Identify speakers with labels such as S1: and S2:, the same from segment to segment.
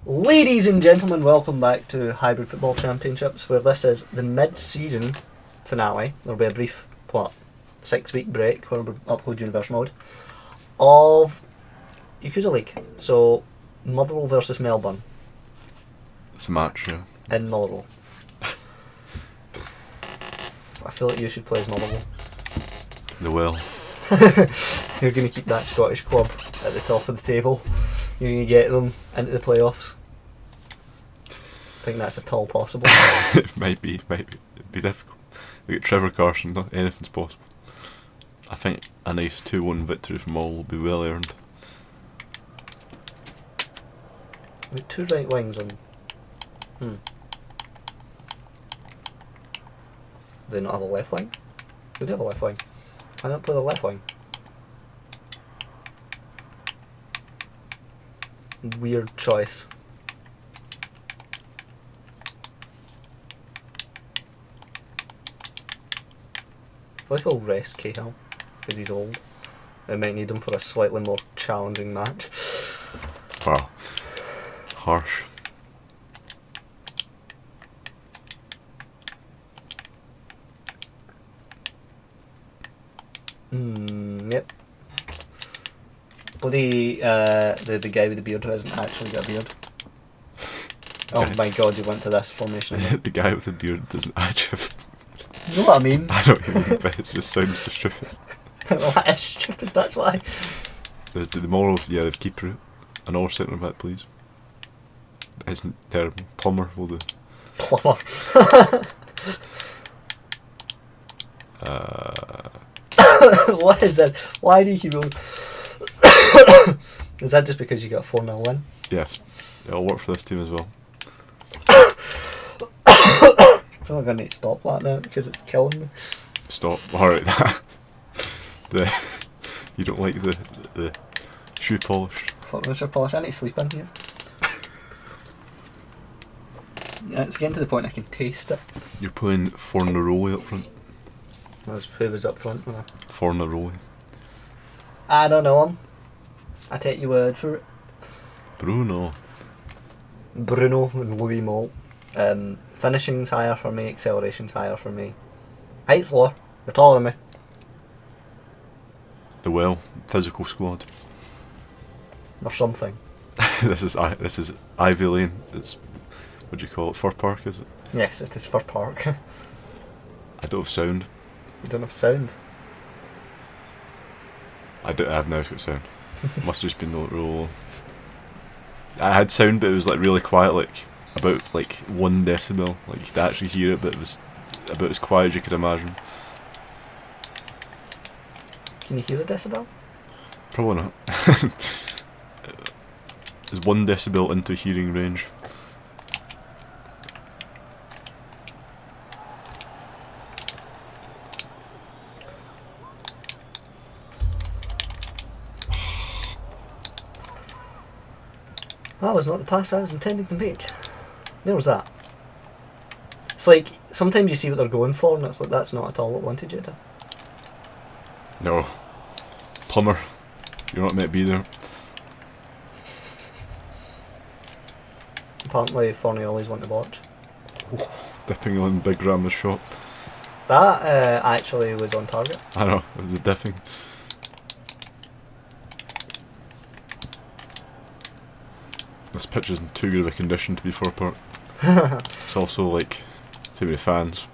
S1: Ladies and gentlemen, welcome back to Hybrid Football Championships, where this is the mid-season finale. There'll be a brief, 6-week break where we'll upload Universe Mode of Yakuza League. So, Motherwell versus Melbourne.
S2: It's a match, yeah.
S1: In Motherwell. I feel like you should play as Motherwell.
S2: They will.
S1: You're going to keep that Scottish club at the top of the table. You're going to get them into the playoffs. I think that's a tall possible.
S2: It might be. It'd be difficult. We get Trevor Carson, though. Anything's possible. I think a nice 2-1 victory from all will be well earned.
S1: With two right wings on. Do they not have a left wing? They do have a left wing. Why not play the left wing? Weird choice. I feel like I'll rest Cahill because he's old. I might need him for a slightly more challenging match.
S2: Wow. Harsh.
S1: Yep. Bloody the guy with the beard who hasn't actually got a beard. Oh my god, you went to this formation again.
S2: The guy with the beard doesn't actually have...
S1: You know what I mean?
S2: I don't even know, but it just sounds so stupid.
S1: Well, that is stupid, that's why.
S2: The moral, yeah, they've keeper it. Another centre back, please. That isn't terrible. Plumber will do.
S1: Plumber. What is this? Why do you keep going? Is that just because you got a 4-0 win?
S2: Yes. It'll work for this team as well.
S1: I feel like I need to stop that now because it's killing me.
S2: Stop. Alright. You don't like the shoe polish.
S1: Fuck the shoe polish. I need to sleep in here. Yeah, it's getting to the point I can taste it.
S2: You're playing Fornaroli up front.
S1: That's who was up front when I...
S2: Fornaroli.
S1: I don't know him. I take your word for it.
S2: Bruno
S1: and Louis Moult. Finishing's higher for me, acceleration's higher for me. Height's lower. You're taller than me.
S2: The well physical squad.
S1: Or something.
S2: This is Ivy Lane. It's, what do you call it? Fir Park, is it?
S1: Yes, it is for Park.
S2: I don't have sound.
S1: You don't have sound.
S2: I have now got sound. Must have just been real. I had sound, but it was like really quiet, like about 1 decibel. Like you could actually hear it, but it was about as quiet as you could imagine.
S1: Can you hear a decibel?
S2: Probably not. It's 1 decibel into hearing range.
S1: That was not the pass I was intending to make. There was that. It's like, sometimes you see what they're going for and it's like, that's not at all what I wanted you to.
S2: No. Plumber. You're not meant to be there.
S1: Apparently Fornioli's one to watch.
S2: Dipping on Big Ram's shot.
S1: That actually was on target.
S2: I know, it was the dipping. This pitch isn't too good of a condition to be for a park. It's also too many fans.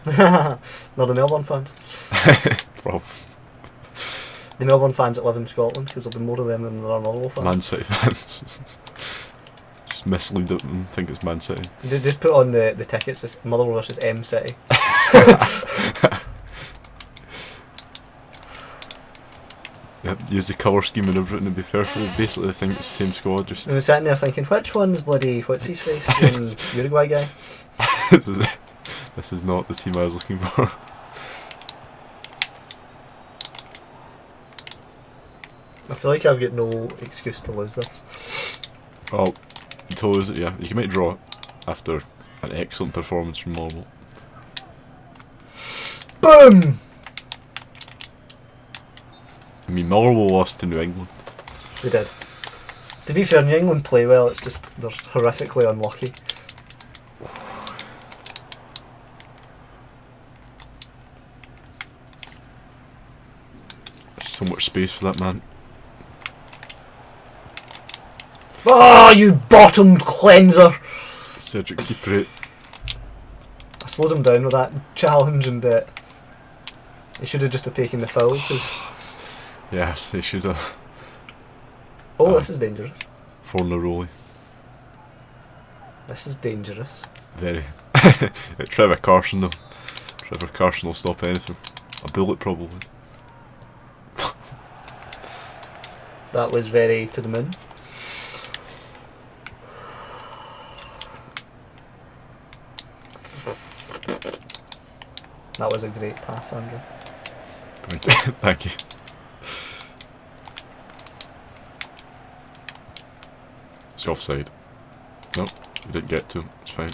S1: Not the Melbourne fans.
S2: Well,
S1: the Melbourne fans that live in Scotland, because there'll be more of them than there are Motherwell fans.
S2: Man City fans. Just mislead them and think it's Man City.
S1: Just put on the tickets, it's Motherwell versus M City.
S2: Yep, use the colour scheme and everything to be fair. Basically, I think it's the same squad. Just
S1: I was sitting there thinking, which one's bloody what's his face and Uruguay guy?
S2: This is not the team I was looking for.
S1: I feel like I've got no excuse to lose this.
S2: Well, you told us that, yeah, you might draw it after an excellent performance from Motherwell.
S1: Boom!
S2: I mean, Motherwell lost to New England.
S1: They did. To be fair, New England play well, it's just they're horrifically unlucky.
S2: So much space for that man.
S1: Oh, you bottomed cleanser!
S2: Cedric, keep it.
S1: I slowed him down with that challenge and he should have just taken the foul because...
S2: Yes, he should have.
S1: Oh, this is dangerous.
S2: 4 in a row.
S1: This is dangerous.
S2: Very. Trevor Carson though. Trevor Carson will stop anything. A bullet probably.
S1: That was very to the moon. That was a great pass, Andrew.
S2: Thank you. Thank you. It's offside. Nope, we didn't get to him. It's fine.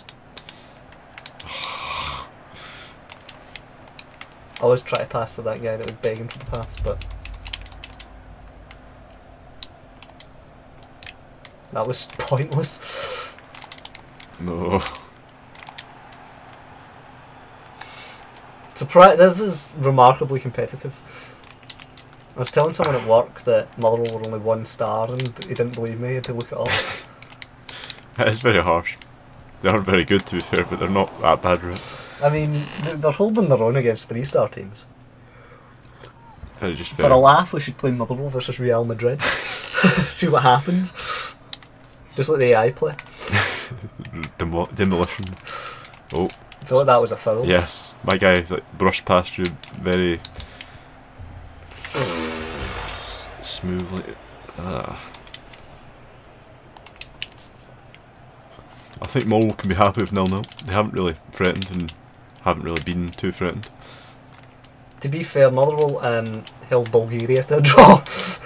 S1: I always try to pass to that guy that was begging for the pass, but that was pointless.
S2: No.
S1: This is remarkably competitive. I was telling someone at work that Motherwell were only 1 star and he didn't believe me, I had to look it up.
S2: It's very harsh. They aren't very good to be fair, but they're not that bad, right?
S1: I mean, they're holding their own against 3-star teams.
S2: Very just
S1: For
S2: very.
S1: a laugh, we should play Motherwell versus Real Madrid. See what happens. Just like the AI play.
S2: Demolition. Oh.
S1: I feel like that was a foul.
S2: Yes, my guy like brushed past you very smoothly. I think Motherwell can be happy with 0-0. They haven't really threatened and haven't really been too threatened.
S1: To be fair, Motherwell held Bulgaria to a draw.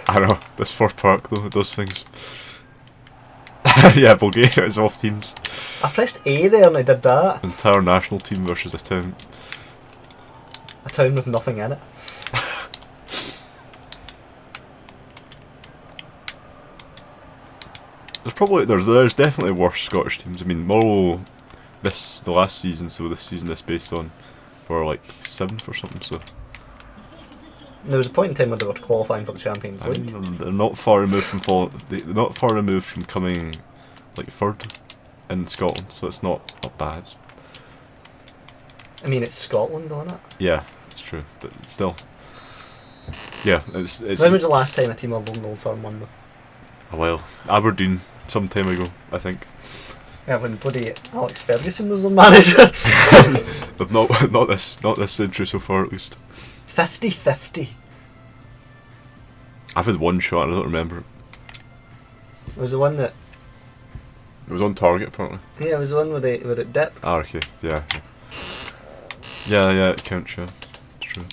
S2: I know, this Fir Park though, it does things. Yeah, Bulgaria is off teams.
S1: I pressed A there and I did that.
S2: Entire national team versus a town.
S1: A town with nothing in it.
S2: There's definitely worse Scottish teams. I mean, Motherwell, the last season, so this season this based on, were like 7th or something. So
S1: There was a point in time when they were qualifying for the Champions League.
S2: they're not far removed from they're not far removed from coming like 3rd in Scotland, so it's not bad.
S1: I mean, it's Scotland, isn't it?
S2: Yeah, it's true, but still. Yeah, it's.
S1: When was the last time a team of Old Firm won though?
S2: A while. Aberdeen, some time ago, I think.
S1: Yeah, when bloody Alex Ferguson was the manager.
S2: But not this century so far, at least.
S1: 50-50.
S2: I've had one shot, and I don't remember it.
S1: It was the one that...
S2: It was on target, apparently.
S1: Yeah, it was the one where it dipped.
S2: Ah, okay, yeah. Yeah, it counts, yeah. It's true.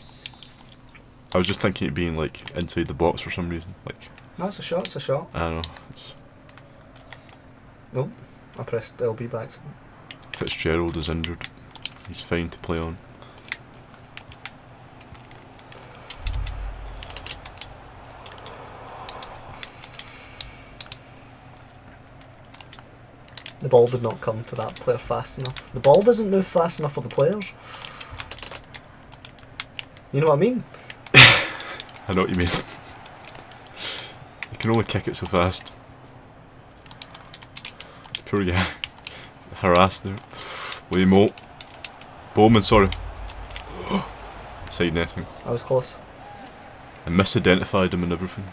S2: I was just thinking it being, like, inside the box for some reason. Like,
S1: No, it's a shot, it's a shot.
S2: I don't know. It's
S1: Nope, I pressed LB by accident.
S2: Fitzgerald is injured. He's fine to play on.
S1: The ball did not come to that player fast enough. The ball doesn't move fast enough for the players. You know what I mean?
S2: I know what you mean. You can only kick it so fast. Poor guy. Harassed there. William Moult. Bowman, sorry. Side netting.
S1: I was close.
S2: I misidentified him and everything.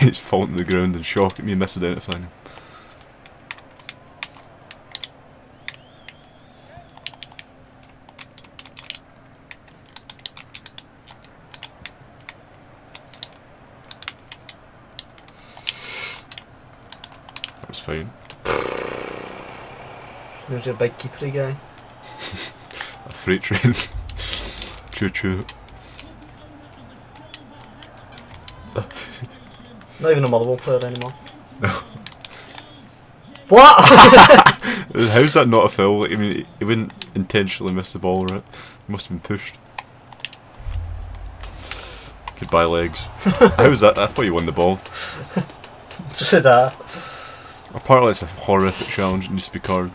S2: He's falling to the ground in shock at me misidentifying him. That was fine.
S1: There's your big keepery guy.
S2: A freight train. Choo choo.
S1: Not even a Motherwell player anymore.
S2: No.
S1: What?
S2: How's that not a foul? I mean, he wouldn't intentionally miss the ball, right? He must have been pushed. Goodbye, legs. How's that? I thought you won the ball.
S1: Should I?
S2: Apparently it's a horrific challenge, it needs to be card.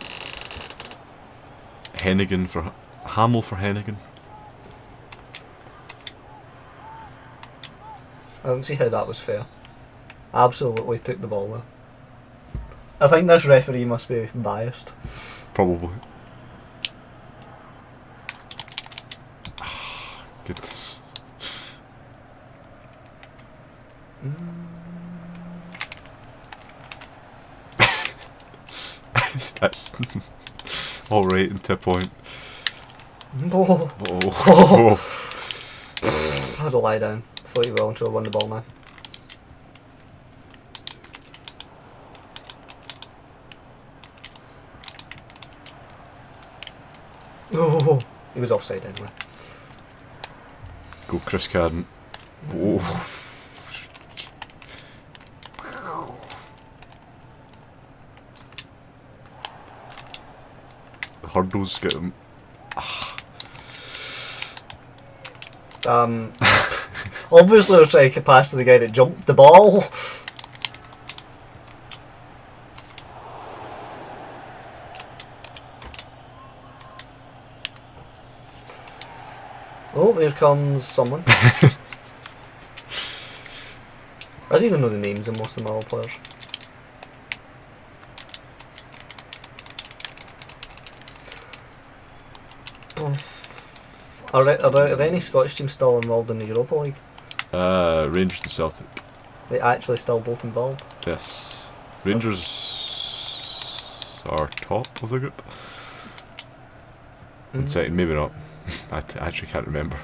S2: Hennigan for... Hamill for Hennigan.
S1: I don't see how that was fair. Absolutely took the ball there. I think this referee must be biased.
S2: Probably. Goodness. That's alright into a point.
S1: Oh.
S2: Oh.
S1: I had to lie down. Thought you well until I won the ball now. Oh, he was offside anyway.
S2: Go Chris Cadden. Oh. The hurdles get him.
S1: Obviously I was trying to pass to the guy that jumped the ball. Oh, here comes someone. I don't even know the names of most of the Motherwell players. Are any Scottish teams still involved in the Europa League?
S2: Rangers and Celtic.
S1: They actually still both involved?
S2: Yes. Rangers are top of the group. And second, maybe not. I actually can't remember.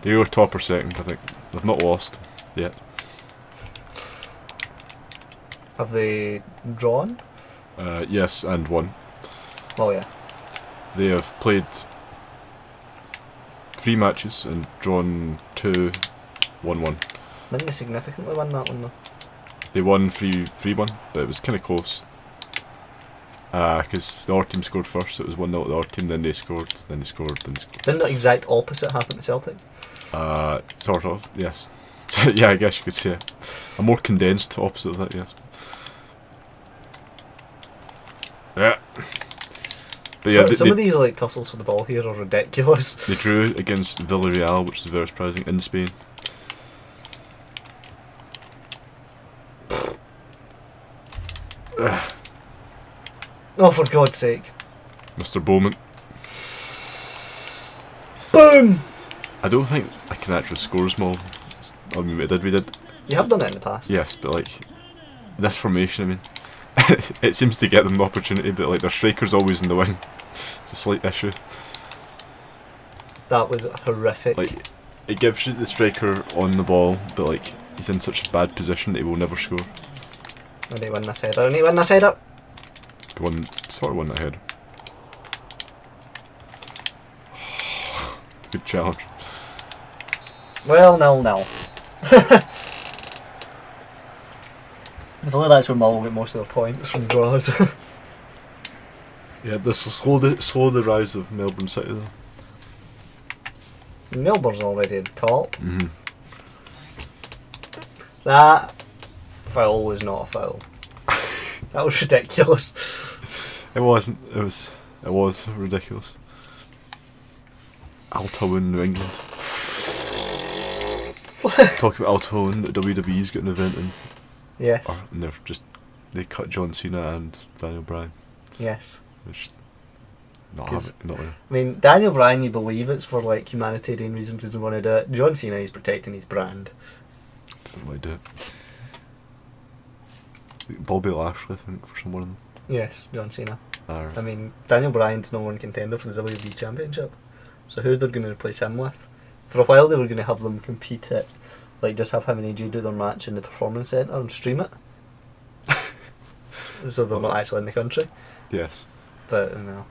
S2: They were top or second, I think. They've not lost yet.
S1: Have they drawn?
S2: Yes, and won.
S1: Oh yeah.
S2: They have played 3 matches and drawn 2, 1-1.
S1: Didn't they significantly win that one though?
S2: They won 3-1, but it was kind of close. Because the other team scored first, it was 1-0 the other team, then they scored, then they scored, then they scored.
S1: Didn't the exact opposite happen to Celtic?
S2: Sort of, yes. Yeah, I guess you could say it. A more condensed opposite of that, yes. Yeah. But yeah,
S1: Some of these like tussles for the ball here are ridiculous.
S2: They drew against Villarreal, which is very surprising, in Spain.
S1: Oh, for God's sake.
S2: Mr. Bowman.
S1: Boom!
S2: I don't think I can actually score small. I mean, we did.
S1: You have done it in the past.
S2: Yes, but like, this formation, I mean, it seems to get them the opportunity, but like, their striker's always in the wing. It's a slight issue.
S1: That was horrific.
S2: Like, it gives you the striker on the ball, but like, he's in such a bad position that he will never score.
S1: I need to win this header. I need to win this header.
S2: Sort of won that header. Good challenge.
S1: Well, 0-0. I feel like that's where Mull get most of their points from draws.
S2: Yeah, this will slow the rise of Melbourne City though.
S1: Melbourne's already at the top.
S2: Mm-hmm.
S1: That foul was not a foul. That was ridiculous.
S2: It wasn't. It was ridiculous. Taawoun, New England. Talking about Taawoun, the WWE's got an event in.
S1: Yes.
S2: And they cut John Cena and Daniel Bryan.
S1: Yes.
S2: Which not really.
S1: I mean, Daniel Bryan, you believe it's for like humanitarian reasons, doesn't want to do it. John Cena is protecting his brand.
S2: Doesn't want to do it. Bobby Lashley, I think, for some of them.
S1: Yes, John Cena.
S2: Right.
S1: I mean, Daniel Bryan's no one contender for the WWE Championship. So who they're going to replace him with? For a while they were going to have them compete at, like, just have him and AJ do their match in the Performance Centre and stream it. So they're not actually in the country.
S2: Yes.
S1: But, no.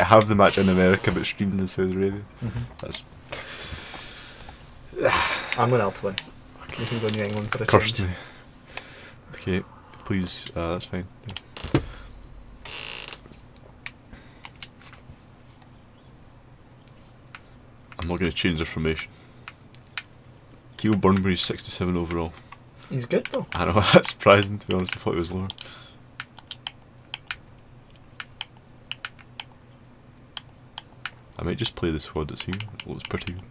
S2: Have the match in America but streamed in Saudi Arabia.
S1: Mm-hmm.
S2: That's...
S1: I'm going to have to win. Okay. You can go New England for a
S2: Cursed
S1: change.
S2: me. Okay, please, that's fine. Yeah. I'm not going to change the formation. Teal Burnbury's 67 overall.
S1: He's good though.
S2: I know, that's surprising to be honest, I thought he was lower. I might just play the squad that's here, it looks pretty good.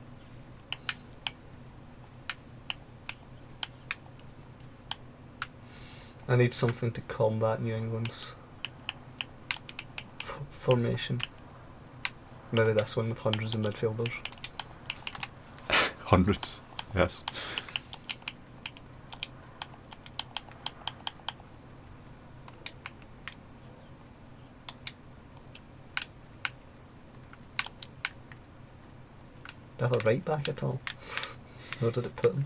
S1: I need something to combat New England's formation. Maybe this one with hundreds of midfielders.
S2: Hundreds, yes.
S1: Do I have a right back at all? Where did it put him?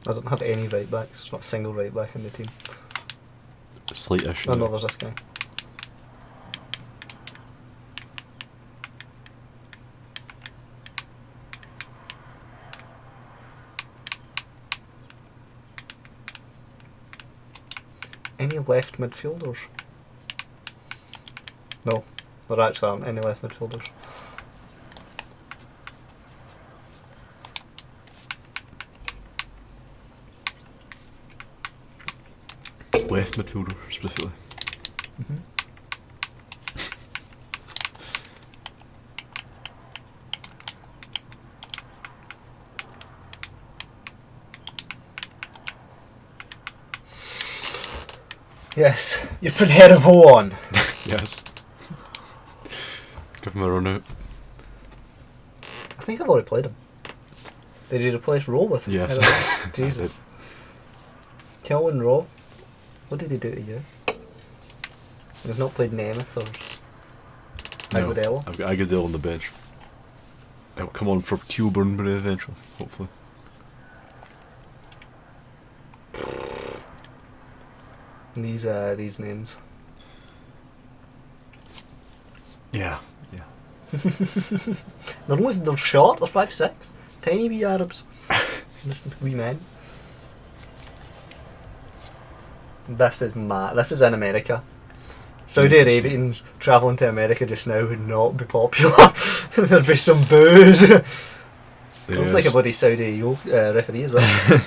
S1: I don't have any right backs. There's not a single right back in the team.
S2: Slight issue.
S1: Oh no, there's this guy. Any left midfielders? No, there actually aren't any left midfielders.
S2: Left midfielder, specifically.
S1: Mm-hmm. Yes, you put Hervo on.
S2: Yes. Give him a run out.
S1: I think I've already played him. Did you replace Rowe with him?
S2: Yes.
S1: Jesus. Taawoun Rowe. What did he do to you? You've not played Nemeth or Agudelo?
S2: I've got Agudelo on the bench. It'll come on for Burnbury eventually, hopefully.
S1: These names.
S2: Yeah.
S1: They're short, they're 5'6". Tiny wee Arabs. Listen to wee men. This is mad. This is in America. Saudi Arabians travelling to America just now would not be popular. There'd be some boos. Looks like a bloody Saudi referee as well.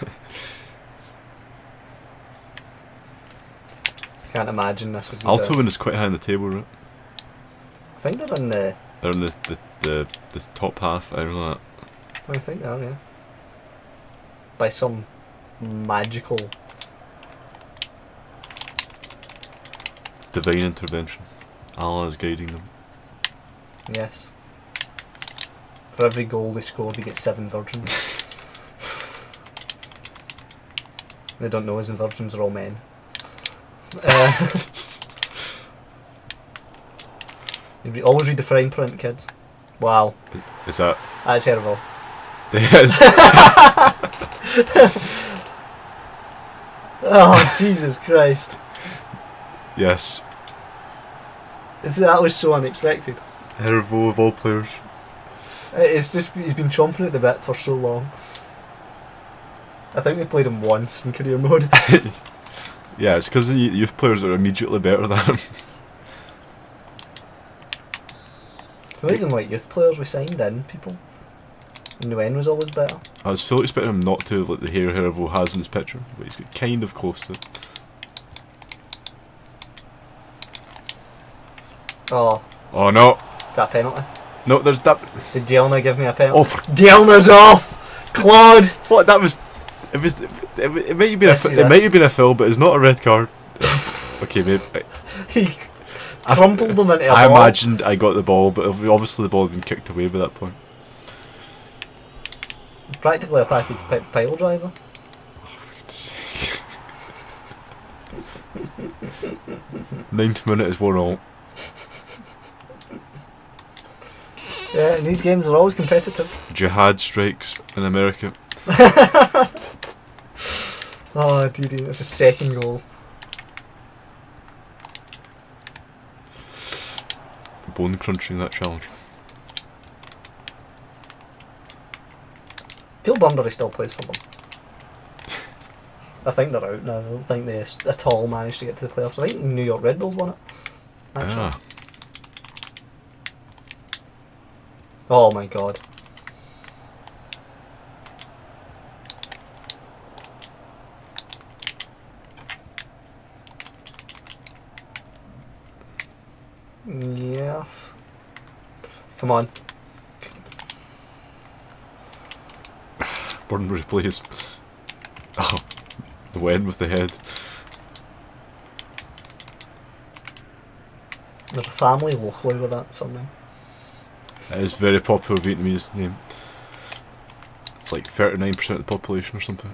S1: Can't imagine this would be.
S2: Althoven is quite high on the table, right?
S1: I think they're in the.
S2: They're in the top half, I don't know that.
S1: I think they are, yeah. By some magical
S2: divine intervention. Allah is guiding them.
S1: Yes. For every goal they score, they get 7 virgins. They don't know as the virgins are all men. Always read the fine print, kids. Wow.
S2: Is that?
S1: That's terrible.
S2: Yes.
S1: Oh, Jesus Christ.
S2: Yes.
S1: That was so unexpected.
S2: Hervo of all players.
S1: It's just, he's been chomping at the bit for so long. I think we played him once in career mode.
S2: Yeah, it's because the youth players are immediately better than him.
S1: It's not even like youth players we signed in, people. Nguyen was always better.
S2: I was fully expecting him not to have like the hair Hervo has in his picture, but he's got kind of close to it.
S1: Oh.
S2: Oh no.
S1: Is that a penalty?
S2: No, there's that.
S1: Did Dielna give me a penalty?
S2: Oh,
S1: Dielna's off! Claude!
S2: what? That was. It might have been it might have been a foul, but it's not a red card. Okay, maybe.
S1: He crumpled them into a ball.
S2: I imagined I got the ball, but obviously the ball had been kicked away by that point.
S1: Practically a package pile driver.
S2: Oh, for goodness sake. 9th minute is 1-1.
S1: Yeah, and these games are always competitive.
S2: Jihad strikes in America.
S1: Oh, Didi, that's a second goal.
S2: Bone crunching, that challenge.
S1: Phil Bunbury still plays for them. I think they're out now. I don't think they at all managed to get to the playoffs. I think New York Red Bulls won it. Actually.
S2: Ah.
S1: Oh my god. Yes. Come on.
S2: Burnbury, please. Oh, the win with the head.
S1: There's a family locally with that surname.
S2: It is very popular Vietnamese name. It's like 39% of the population or something.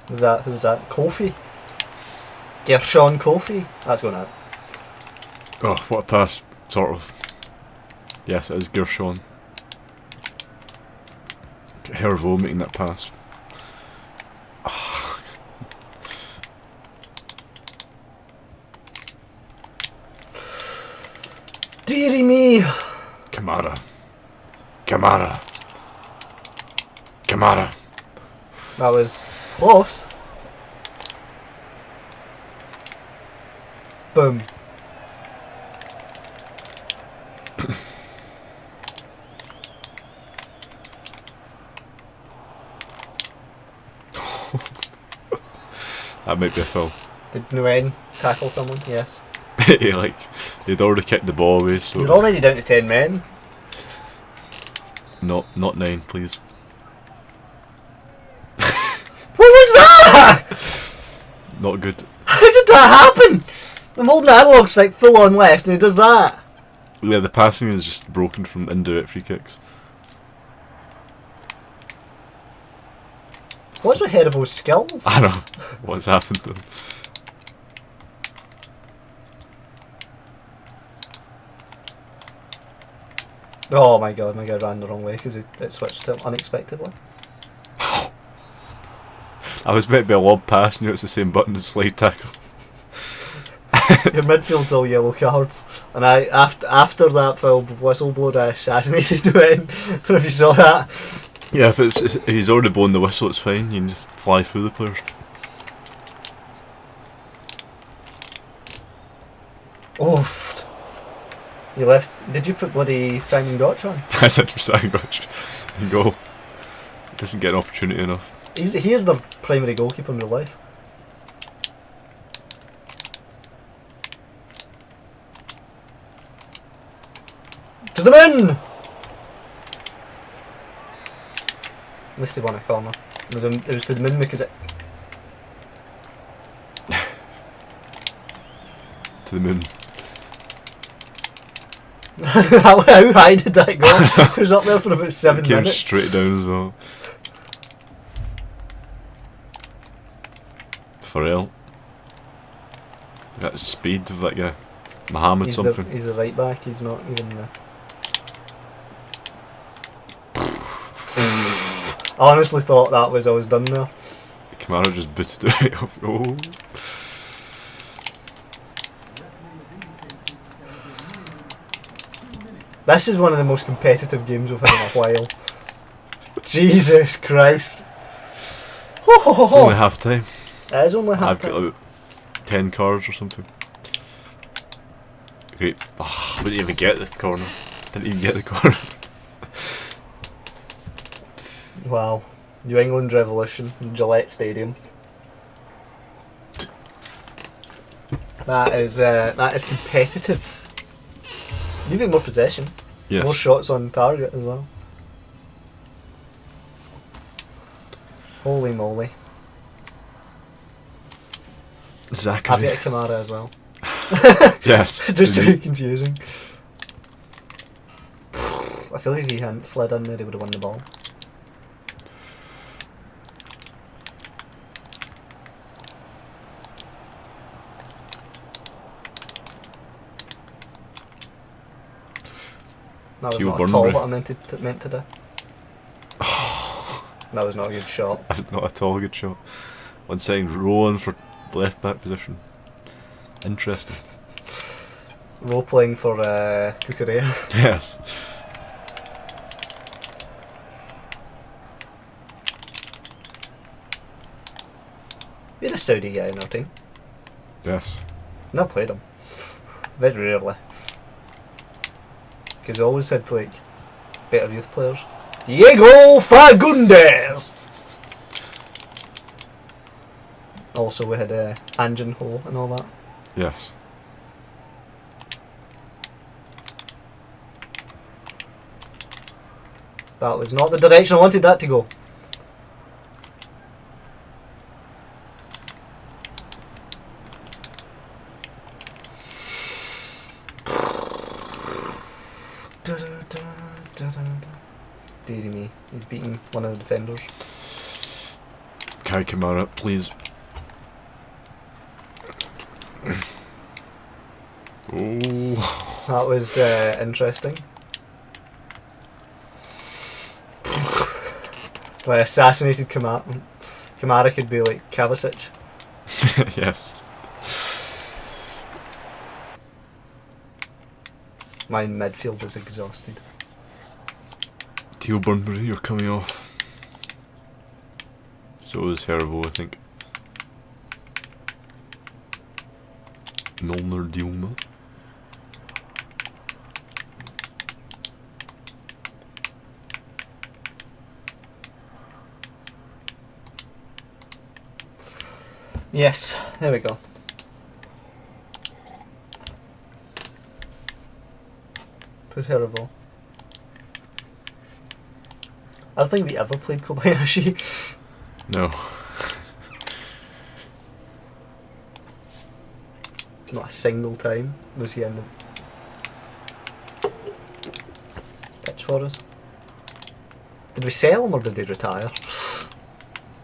S1: Who's that? Kofi? Gershon Kofi? That's going out.
S2: Oh, what a pass. Sort of. Yes, it is Gershon. Hervo making that pass.
S1: Dearie me!
S2: Kamara. Kamara. Kamara.
S1: That was close. Boom.
S2: That might be a foul.
S1: Did Nguyen tackle someone? Yes.
S2: He'd already kicked the ball away, so
S1: You're already down to 10 men.
S2: not 9, please.
S1: What was that?
S2: Not good.
S1: How did that happen? I'm holding the analog stick full on left and he does that.
S2: Yeah, the passing is just broken from indirect free kicks.
S1: What's with Hervo's skills?
S2: I don't know what's happened to him.
S1: Oh my god, ran the wrong way because it switched to unexpectedly.
S2: I was meant to be a lob pass, and it's the same button as slide tackle.
S1: Your midfield's all yellow cards, and I after that foul whistle blown, I assassinated Nguyen. I don't know if you saw that.
S2: Yeah, if he's already blown the whistle, it's fine. You can just fly through the players.
S1: Oof. You left. Did you put bloody Simon Gotch on?
S2: I did for second gosh. And go. Doesn't get an opportunity enough.
S1: He is the primary goalkeeper in real life. To the moon! At least he won a corner. It was to the moon because it...
S2: To the moon.
S1: How high did that go? It was up there for about 7
S2: Came
S1: minutes.
S2: straight down as well. Pharrell. That's speed of that guy. Mohammed something.
S1: He's the right back, he's not even the... I honestly thought that was I was done there.
S2: Kamara just booted it right off. Oh.
S1: This is one of the most competitive games we've had in a while. Jesus Christ.
S2: It's only half time.
S1: It is only half
S2: I've got
S1: time.
S2: about 10 cards or something. Great. Oh, I didn't even get the corner. Didn't even get the corner.
S1: Wow. New England Revolution in Gillette Stadium. That is competitive. Even more possession.
S2: Yes.
S1: More shots on target as well. Holy moly.
S2: Zachary.
S1: Javier Kamara as well.
S2: Yes.
S1: Just to be
S2: indeed.
S1: confusing. I feel like if he hadn't slid in there, he would have won the ball. That was
S2: Hugh
S1: not a call
S2: Burnbury.
S1: what I meant to do. That was not a good shot.
S2: Not at all a good shot. One second, rolling for left back position. Interesting.
S1: Role playing for Cucurella.
S2: Yes.
S1: We had a Saudi guy in our team.
S2: Yes.
S1: Not played him. Very rarely. Because we always had like better youth players. Diego Fagundes! Also, we had Anjin Ho and all that.
S2: Yes.
S1: That was not the direction I wanted that to go. Deary me, he's beating one of the defenders.
S2: Kai Kamara, please. Oh.
S1: That was interesting. Well, I assassinated Kamara. Kamara could be like Kovacic.
S2: Yes.
S1: My midfield is exhausted.
S2: Teal Burnbury, you're coming off. So is Hervo, I think. Milner Dielma.
S1: Yes, there we go. Put Hervo. I don't think we ever played Kobayashi.
S2: No.
S1: Not a single time was he in the pitch for us. Did we sell him or did he retire?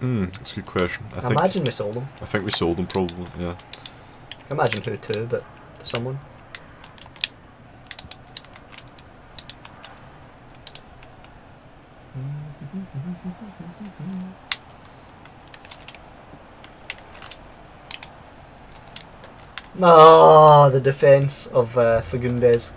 S2: That's a good question.
S1: I imagine we sold him.
S2: I think we sold him probably, yeah.
S1: I imagine who to, but to someone. Ah, the defence of Fagundes.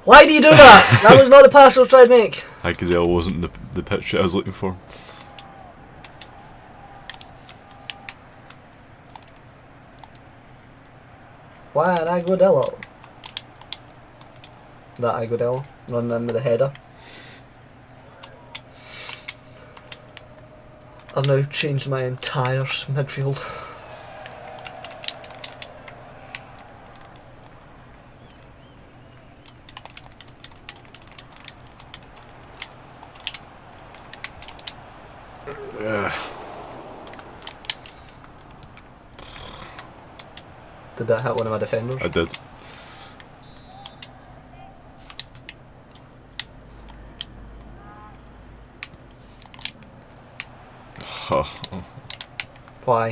S1: Why do you do that? That was not the pass I was trying to make.
S2: Agudelo wasn't the pitch that I was looking for.
S1: Why an Agudelo? That Agudelo running in with a header. I've now changed my entire midfield. Did that hit one of my defenders?
S2: I did. Oh.
S1: Why?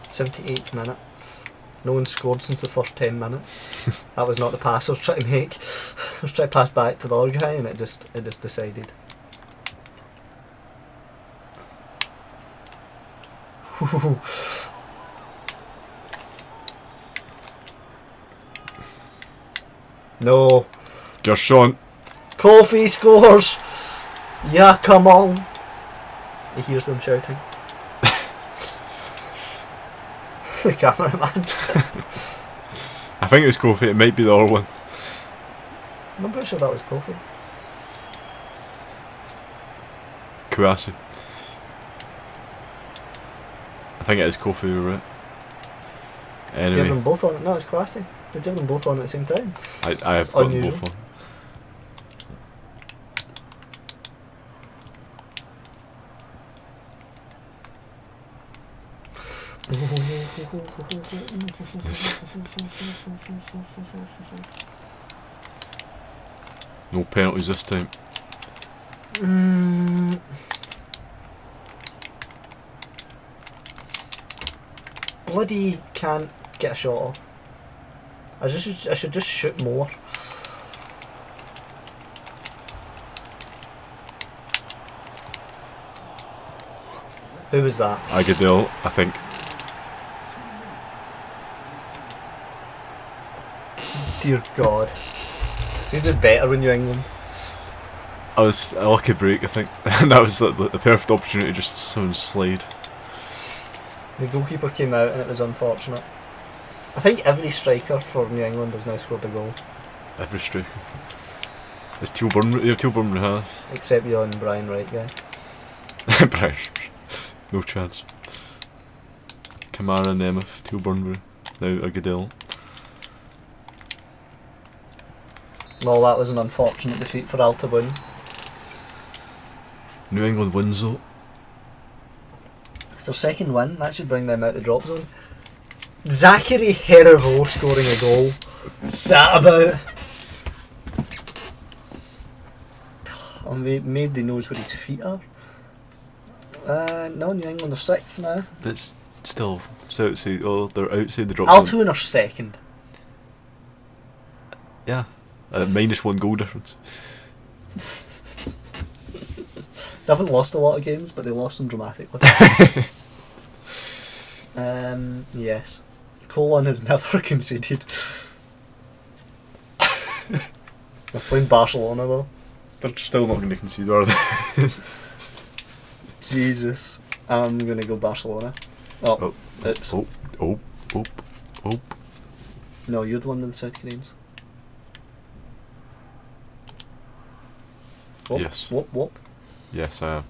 S1: '78th minute. No one scored since the first 10 minutes. That was not the pass I was trying to make. I was trying to pass back to the other guy and it just decided. No.
S2: Gershon.
S1: Kofi scores! Yeah, come on! He hears them shouting. The cameraman.
S2: I think it was Kofi, it might be the other one.
S1: I'm pretty sure that was Kofi.
S2: Kouassi. I think it is Kofi, you're right. Anyway.
S1: Give them both on. No, it's Kwasi. Did you have them both on at the same time?
S2: I have got them both on. No penalties this time.
S1: Bloody can't get a shot off. I should just shoot more. Who was that?
S2: Agudelo, I think.
S1: Dear God. So you did better when you're England.
S2: I was a lucky break, I think. And that was like the perfect opportunity to just someone slide.
S1: The goalkeeper came out and it was unfortunate. I think every striker for New England has now scored a goal.
S2: Every striker. It's Taawoun has.
S1: Except you and Brian Wright guy.
S2: Brian. No chance. Kamara, Nemeth, Taawoun, now Agadil.
S1: Well, that was an unfortunate defeat for Taawoun.
S2: New England wins though.
S1: It's their second win. That should bring them out the drop zone. Zachary Herivaux scoring a goal. Sat about. I'm amazed he knows where his feet are. No, New England are sixth now.
S2: But still, so outside. Oh, they're outside the drop zone.
S1: Taawoun are second.
S2: Yeah, -1 goal difference.
S1: They haven't lost a lot of games, but they lost them dramatically. Yes. Colon has never conceded. They're playing Barcelona though.
S2: They're still not going to concede, are they?
S1: Jesus. I'm going to go Barcelona. Oh, oops.
S2: Oh.
S1: No, you're the one with the South Koreans. Whoop,
S2: Yes.
S1: Whoop.
S2: Yes, I am.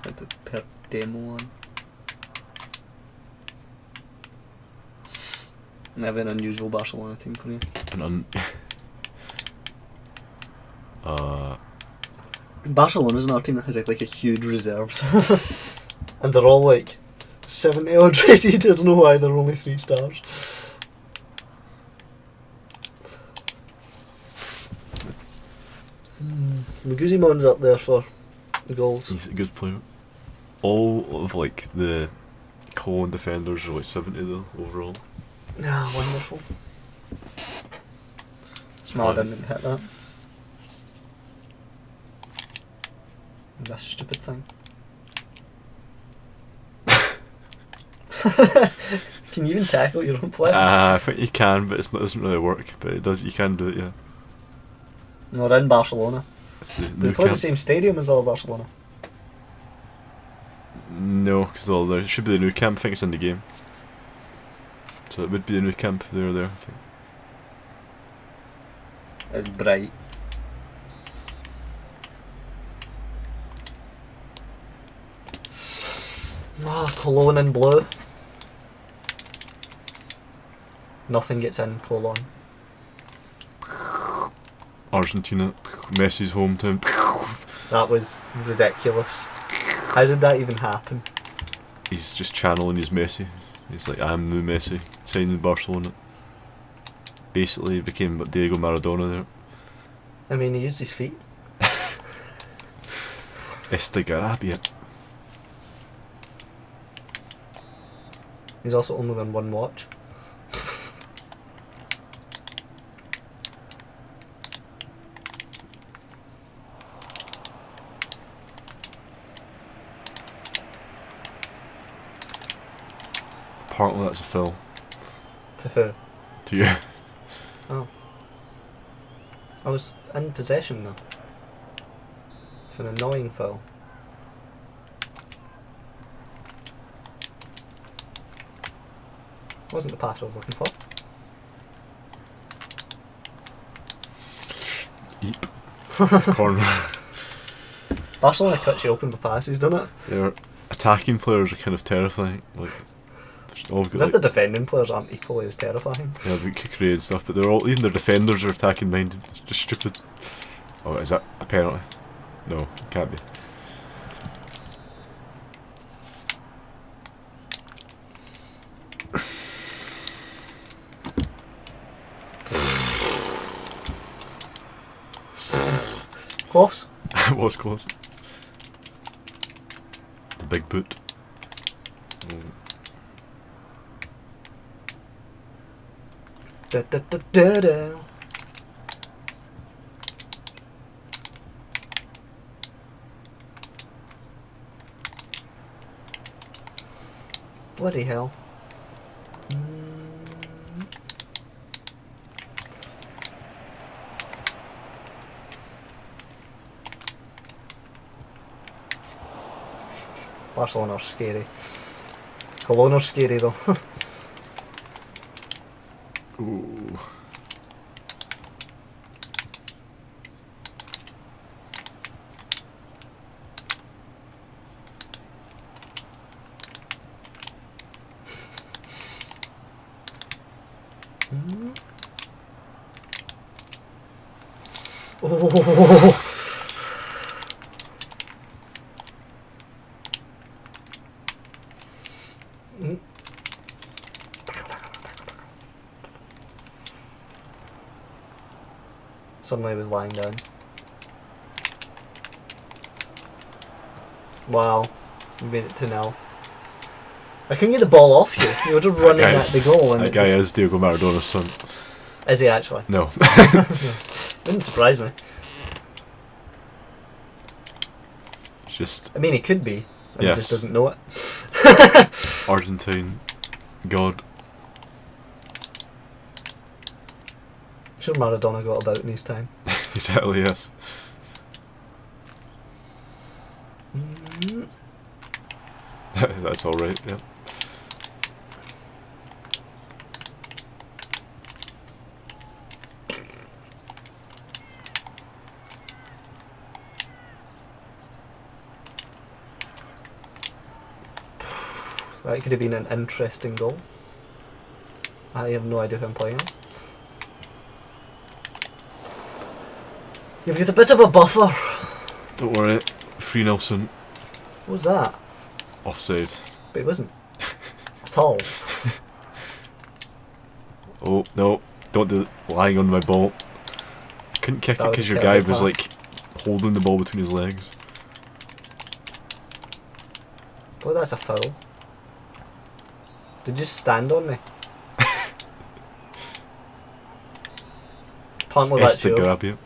S1: I put per demo on. I have an unusual Barcelona team for you. Barcelona's another team that has like a huge reserves. And they're all like 70 odd rated. I don't know why they're only 3 stars. Muguzimon's up there for the goals.
S2: He's a good player. All of like the Colin defenders are like 70 though overall.
S1: Ah, wonderful. Smart didn't hit that. That stupid thing. Can you even tackle your own player?
S2: I think you can, but it doesn't really work. But it does. You can do it, yeah.
S1: No, they're in Barcelona.
S2: They
S1: play the same stadium as all Barcelona.
S2: No, because there should be the new camp. I think it's in the game. So it would be the new camp if they were there. I think.
S1: It's bright. Cologne in blue. Nothing gets in Cologne.
S2: Argentina, Messi's hometown.
S1: That was ridiculous. How did that even happen?
S2: He's just channeling his Messi. He's like, I'm new Messi, signed in Barcelona. Basically became Diego Maradona there.
S1: I mean, he used his feet.
S2: Estigarabia.
S1: He's also only won 1 watch.
S2: Apparently that's a foul.
S1: To who?
S2: To you.
S1: Oh. I was in possession though. It's an annoying foul. Wasn't the pass I was looking for.
S2: Eep. Corner.
S1: Barcelona cuts you open with passes, doesn't it?
S2: Their attacking players are kind of terrifying. Like, all
S1: As if the defending players aren't equally as terrifying.
S2: Yeah, like Kukri and stuff, but they're all, even their defenders are attacking minded. It's just stupid. Oh, is that a penalty? No, it can't be.
S1: close.
S2: It was close. The big boot.
S1: Da, da, da, da, da. Bloody hell. Barcelona are scary. Cologne are scary though.
S2: Ooh.
S1: Oh. Suddenly I was lying down. Wow, you made it 2-0. I couldn't get the ball off you. You were just running at the goal. And
S2: that guy is Diego Maradona's son.
S1: Is he actually?
S2: No.
S1: Wouldn't surprise me.
S2: It's just...
S1: I mean, he could be. And
S2: yes.
S1: He just doesn't know it.
S2: Argentine. God.
S1: Sure Maradona got about in his time.
S2: Exactly, yes. That's alright, yeah.
S1: That could have been an interesting goal. I have no idea who I'm playing as. You've got a bit of a buffer.
S2: Don't worry. 3-0 soon.
S1: What was that?
S2: Offside.
S1: But it wasn't. At all.
S2: Oh, no. Don't do it. Lying on my ball. Couldn't kick it because your guy was like holding the ball between his legs.
S1: Oh, that's a foul. Did you just stand on me? Apparently that's
S2: to grab you.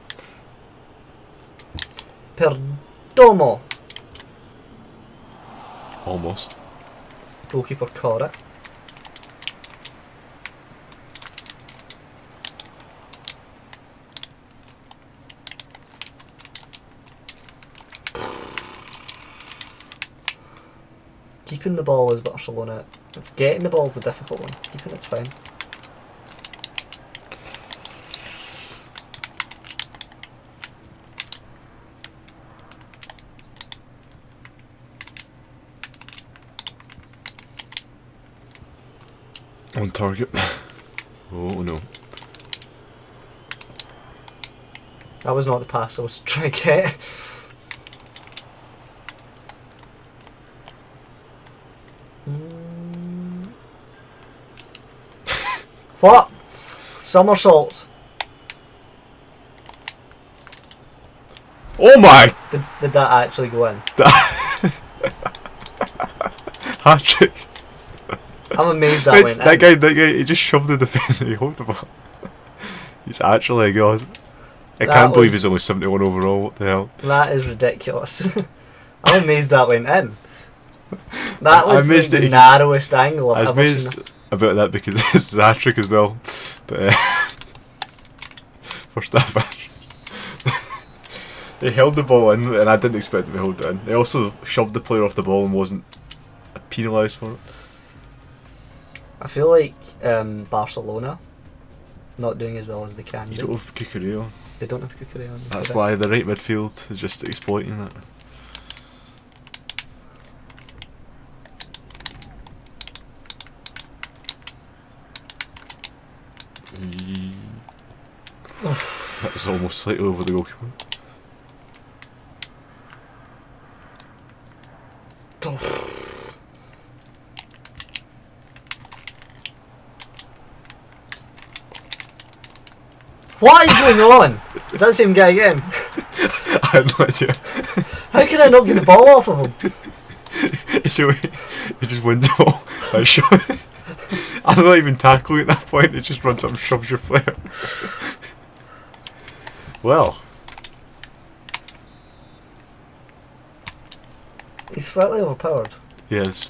S1: Perdomo.
S2: Almost.
S1: Goalkeeper caught it. Keeping the ball is Barcelona. Getting the ball is a difficult one. Keeping it's fine.
S2: On target. Oh no.
S1: That was not the pass I was trying to get. What? Somersaults.
S2: Oh my!
S1: Did that actually go in?
S2: Hat trick.
S1: I'm amazed that
S2: Wait,
S1: went
S2: that
S1: in.
S2: guy, he just shoved the defender. He hoped the ball. He's actually a god. I
S1: That
S2: can't believe
S1: was-
S2: he's only 71 overall. What the hell?
S1: That is ridiculous. I'm amazed that went in. That was
S2: I missed
S1: like the
S2: it.
S1: narrowest angle
S2: I
S1: I've
S2: was
S1: ever seen.
S2: amazed about that because it's a hat trick as well. But first half match. They held the ball in, and I didn't expect them to hold it in. They also shoved the player off the ball and wasn't penalised for it.
S1: I feel like Barcelona not doing as well as they can
S2: You
S1: do.
S2: don't have Cucurella.
S1: They don't have Cucurella.
S2: That's why the right midfield is just exploiting it. That was almost slightly over the goalkeeper.
S1: What is going on? Is that the same guy again?
S2: had no idea.
S1: How can I not get the ball off of him?
S2: So he just wins the ball by a shot. I'm not even tackling at that point, it just runs up and shoves your player. Well.
S1: He's slightly overpowered.
S2: Yes.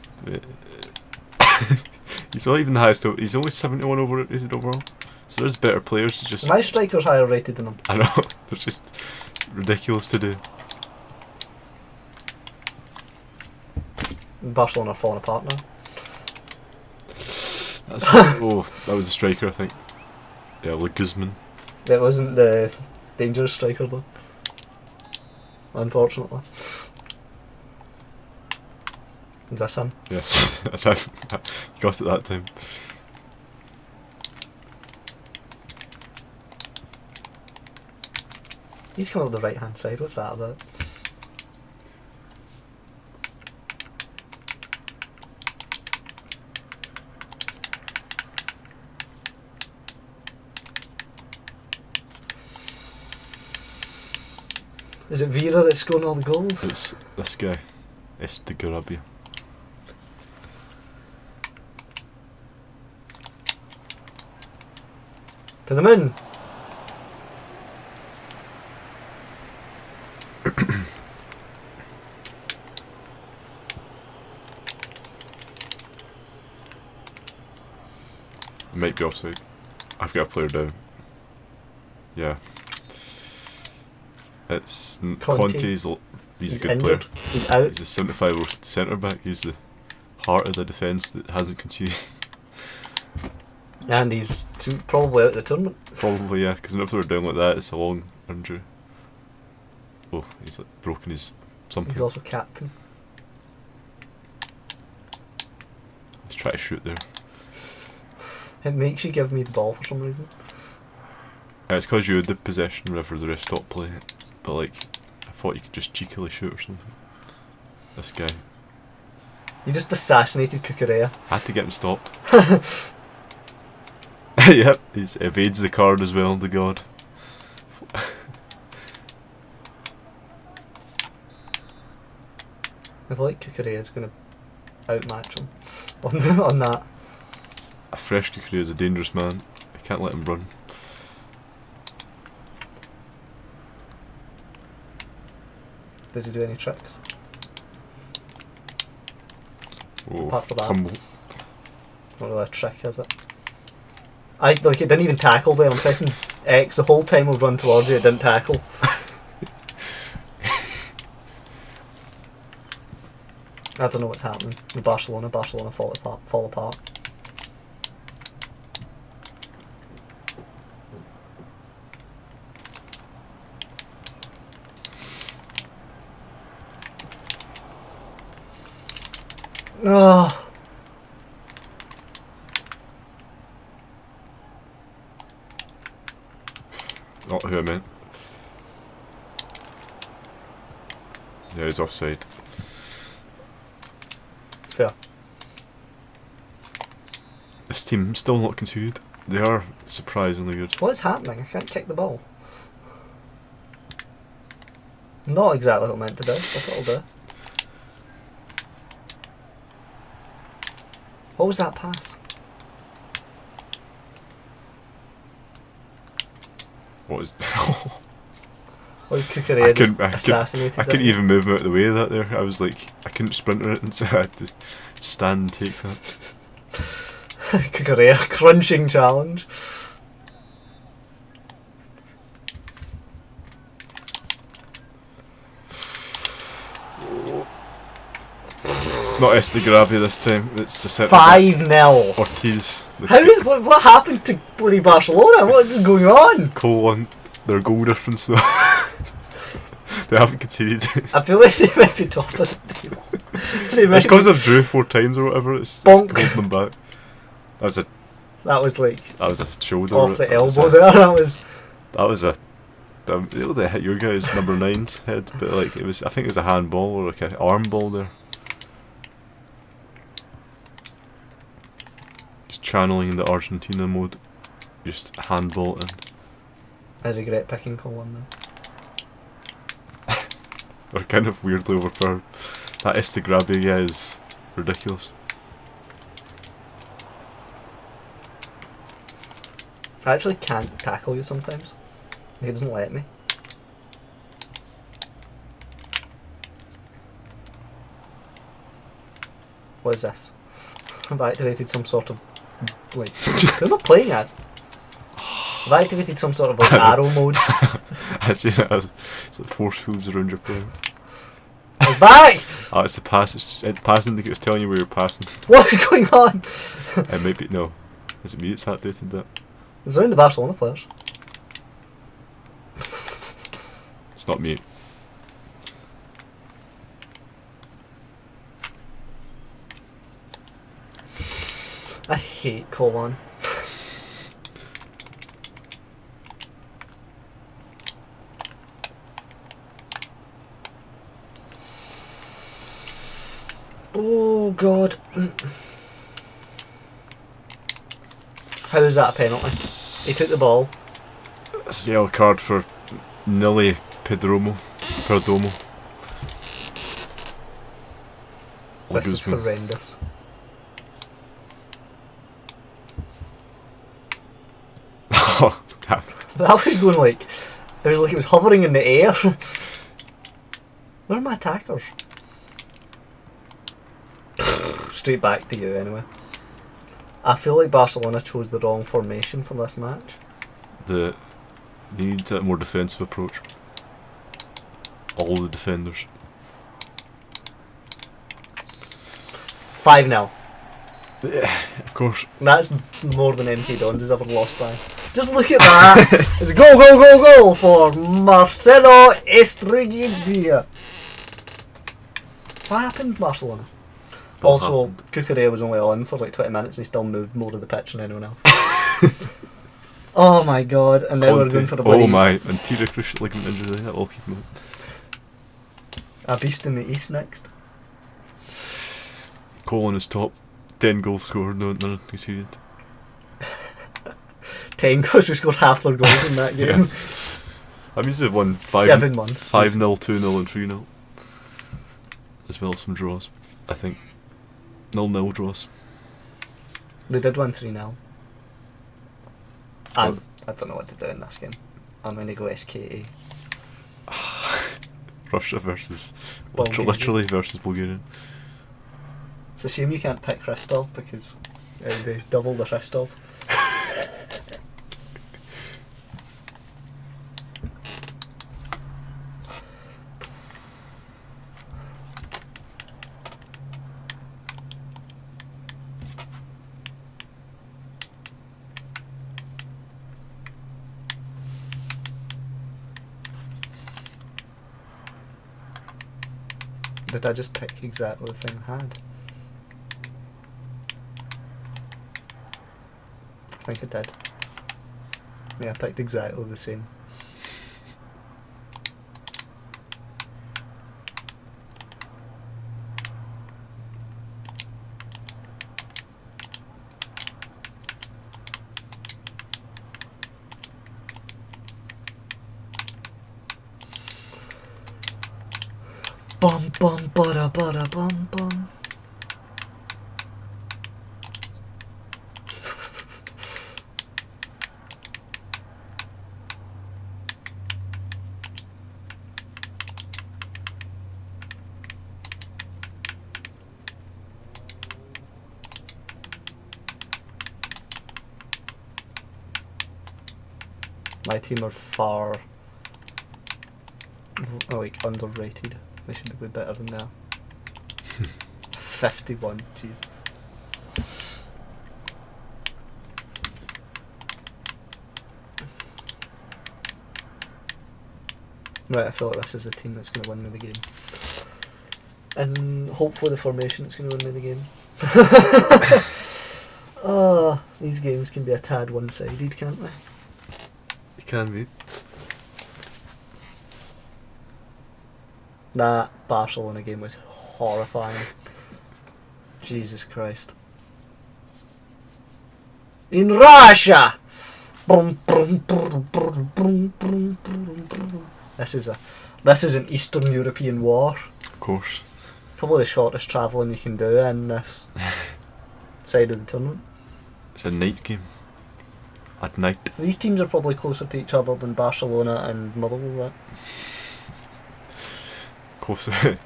S2: He's not even the highest, he's only 71 rated overall. So there's better players, it's just...
S1: My striker's higher rated than him.
S2: I know, it's just ridiculous to do.
S1: Barcelona are falling apart now.
S2: That's oh, that was a striker, I think. Yeah, like Guzman.
S1: That wasn't the dangerous striker though. Unfortunately. Is that him?
S2: Yes, that's how you got it that time.
S1: He's coming up the right hand side, what's that about? Is it Vera that's scoring all the goals?
S2: It's this guy, SKA-Khabarovsk.
S1: To the moon!
S2: Might be offside. I've got a player down. Yeah. It's Conte. He's a good
S1: injured.
S2: player.
S1: He's out.
S2: He's the 75 centre back. He's the heart of the defence that hasn't conceded.
S1: And he's probably out of the tournament.
S2: Probably, yeah, because if they were down like that, it's a long injury. Oh, he's like broken his something.
S1: He's also captain.
S2: Let's try to shoot there.
S1: It makes you give me the ball for some reason.
S2: It's because you had the possession whenever the ref stopped playing it. But like, I thought you could just cheekily shoot or something. This guy.
S1: You just assassinated Cucurella.
S2: Had to get him stopped. Yep, he evades the card as well, the god.
S1: I feel like Cucurella's going to outmatch him on that.
S2: A fresh Cucurella is a dangerous man. I can't let him run.
S1: Does he do any tricks?
S2: Oh,
S1: Apart from that.
S2: tumble.
S1: Not really a trick, is it? It didn't even tackle there. I'm pressing X the whole time. We'll run towards you. It didn't tackle. I don't know what's happening with Barcelona. Barcelona fall apart. Oh.
S2: Not who I meant. Yeah, he's offside.
S1: It's fair.
S2: This team still not conceded. They are surprisingly good.
S1: What is happening? I can't kick the ball. Not exactly what I meant to do, but it'll do. What was that pass?
S2: What was...
S1: Well, Cucurella just assassinated
S2: I couldn't even move him out of the way of that there. I was like, I couldn't sprint or anything, so I had to stand and take that.
S1: Cucurella crunching challenge.
S2: It's not SKA-Khabarovsk this time, it's a centre
S1: 5-0.
S2: Ortiz.
S1: What happened to bloody Barcelona? What is going on?
S2: Cole won their goal difference though. They haven't conceded.
S1: I feel like they might be top of the table.
S2: It's because they've drew 4 times or whatever, it's
S1: Bonk.
S2: holding them back.
S1: That was like
S2: That was a shoulder.
S1: off the elbow there.
S2: That was a... They hit your guy's number 9's head, but like it was, I think it was a handball or like an arm ball there. Just channeling the Argentina mode, just handball it in.
S1: I regret picking Colin now.
S2: are kind of weirdly overpowered. That Instagram guy is ridiculous.
S1: I actually can't tackle you sometimes. He doesn't let me. What is this? I've activated some sort of like. Who am I playing as? I've activated some sort of like arrow mode.
S2: I see it as it's like force fields around your player.
S1: I'm back!
S2: Oh, it's the pass. It's passing. It was telling you where you're passing.
S1: What is going on?
S2: It might be no. Is it me that's activated that?
S1: It's around the Barcelona players.
S2: It's not me.
S1: I hate Colon. Oh God. How is that a penalty? He took the ball.
S2: It's the yellow card for Nili Perdomo.
S1: This is horrendous.
S2: Oh, damn.
S1: That was going like, it was like it was hovering in the air. Where are my attackers? Straight back to you anyway. I feel like Barcelona chose the wrong formation for this match.
S2: They need a more defensive approach. All the defenders.
S1: 5-0.
S2: Of course.
S1: That's more than MK Dons has ever lost by. Just look at that! It's a goal for Marcelo Estrigida. What happened, Barcelona? Also, Cucurella was only on for like 20 minutes and he still moved more of the pitch than anyone else. Oh my God, and now we're going for the bloody...
S2: Oh my, anterior cruciate ligament injury, that will keep him out.
S1: A beast in the East next.
S2: Colin is top. 10 goals scored, no conceded.
S1: 10 goals, we scored half their goals in that game.
S2: Yes. That means they've won
S1: 7 months.
S2: 5-0, 2-0 and 3-0. As well as some draws, I think. 0-0 draws.
S1: They did win 3-0. I don't know what to do in this game. I'm going to go SKA.
S2: Russia versus...
S1: Bulgaria.
S2: Literally versus Bulgaria.
S1: It's a shame you can't pick Rostov because it would be double the Rostov. Did I just pick exactly the thing I had? I think I did. Yeah, I picked exactly the same. Bum bum bada bada bum bum. My team are far like underrated. They should be better than that. 51, Jesus. Right, I feel like this is the team that's going to win me the game. And hopefully the formation that's going to win me the game. Oh, these games can be a tad one-sided, can't they?
S2: It can be.
S1: That Barcelona game was horrifying. Jesus Christ. In Russia! This is a This is an Eastern European war.
S2: Of course.
S1: Probably the shortest travelling you can do in this side of the tournament.
S2: It's a night game. At night.
S1: These teams are probably closer to each other than Barcelona and Motherwell, right?
S2: Closer.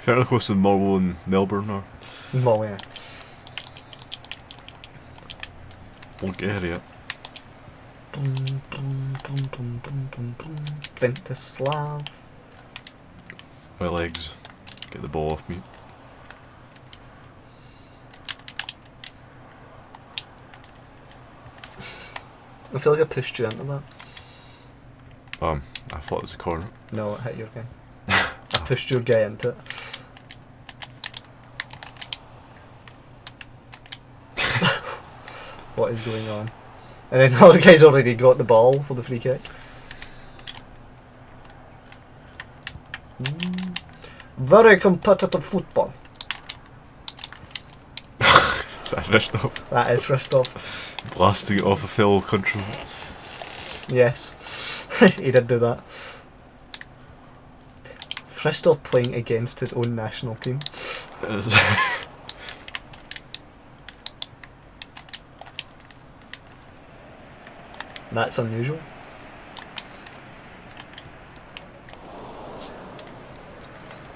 S2: Certainly closer than Motherwell and Melbourne or
S1: Well, yeah.
S2: Bulgaria.
S1: Vintislav.
S2: My legs. Get the ball off me.
S1: I feel like I pushed you into that.
S2: I thought it was a corner.
S1: No, it hit your guy. I pushed your guy into it. What is going on? And then the other guy's already got the ball for the free kick. Very competitive football.
S2: Is that Ristov?
S1: That is Christoph.
S2: Blasting it off a fellow country.
S1: Yes. He did do that. Christoph playing against his own national team. That's unusual.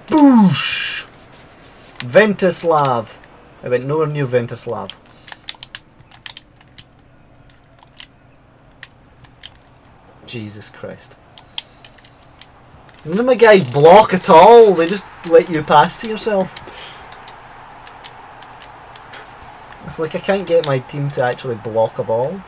S1: Boosh! Vintislav. I went nowhere near Vintislav. Jesus Christ. None of my guys block at all, they just let you pass to yourself. It's like I can't get my team to actually block a ball.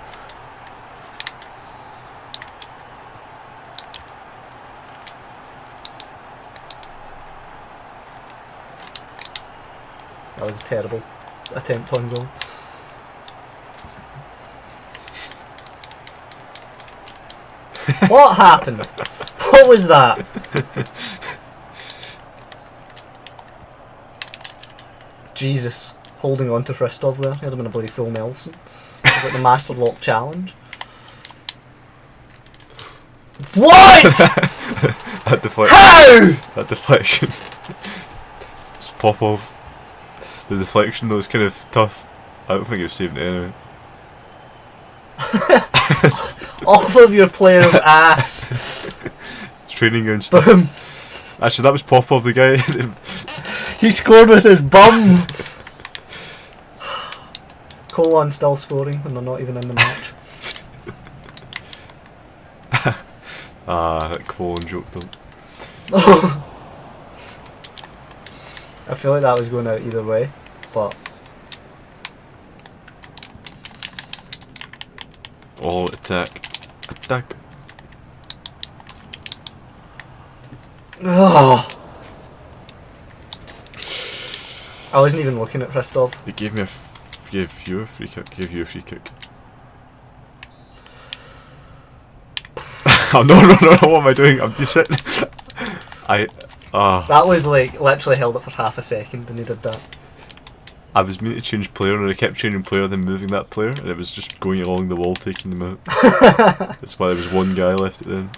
S1: That was a terrible attempt on goal. What happened? What was that? Jesus. Holding on to Fristov there. He had him in a bloody full Nelson. Like the Master Lock Challenge. What?!
S2: That deflection.
S1: How?!
S2: That deflection. It's Popov. The deflection though is kind of tough. I don't think you've saved it anyway.
S1: Off of your player's ass.
S2: It's training ground stuff.
S1: Boom.
S2: Actually, that was Popov, the guy.
S1: He scored with his bum. Colon still scoring when they're not even in the match.
S2: That Colon joke though.
S1: I feel like that was going out either way, but
S2: Oh, attack. Attack.
S1: ugh. I wasn't even looking at Christoph.
S2: They gave me gave you a free kick. Gave you a free kick. Oh, no, what am I doing? I'm just sitting.
S1: That was like literally held it for half a second and he did that.
S2: I was meaning to change player and I kept changing player then moving that player and it was just going along the wall taking them out. That's why there was one guy left at the end.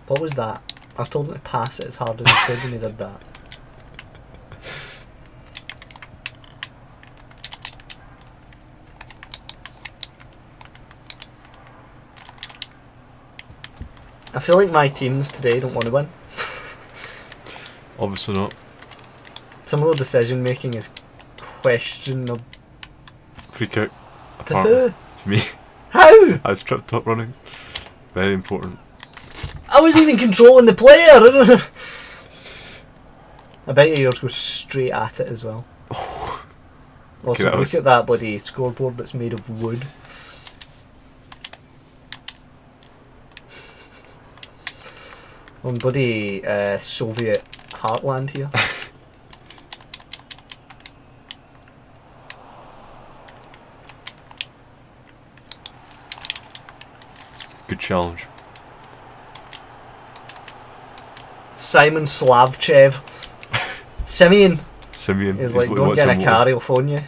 S1: What was that? I told him to pass it as hard as he could and he did that. I feel like my teams today don't want to win.
S2: Obviously not.
S1: Some of the decision making is questionable.
S2: Free kick.
S1: To
S2: Apparently.
S1: who?
S2: To me.
S1: How?
S2: I was tripped up running. Very important.
S1: I wasn't even controlling the player! I bet you yours goes straight at it as well. Also,
S2: Okay,
S1: look at that bloody scoreboard that's made of wood. On bloody Soviet heartland here.
S2: Good challenge.
S1: Simon Slavchev. Simeon.
S2: Simeon.
S1: He's like, don't get in a car, he'll phone you.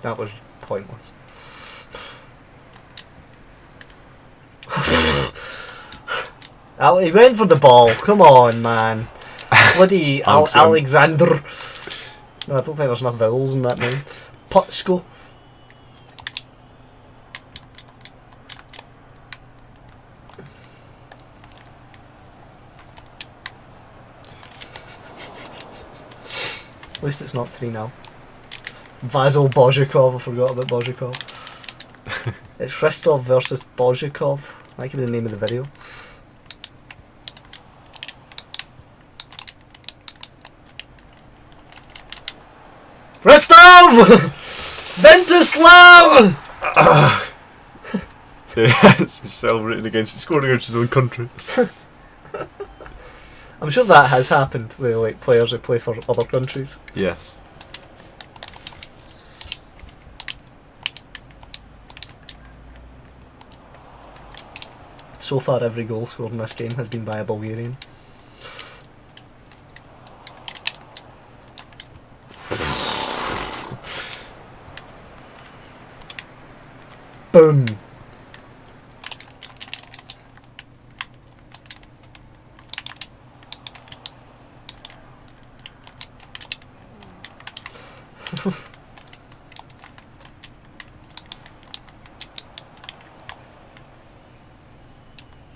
S1: That was pointless. He went for the ball. Come on, man. Bloody Alexander. No, I don't think there's enough vowels in that name. Putsko. At least it's not 3-0. Vasil Bozhikov. I forgot about Bozhikov. It's Rostov versus Bozhikov. That could be the name of the video. Rostov! Ventislav!
S2: Yes, he's celebrating scoring against his own country.
S1: I'm sure that has happened with like players who play for other countries.
S2: Yes.
S1: So far, every goal scored in this game has been by a Bulgarian. Boom!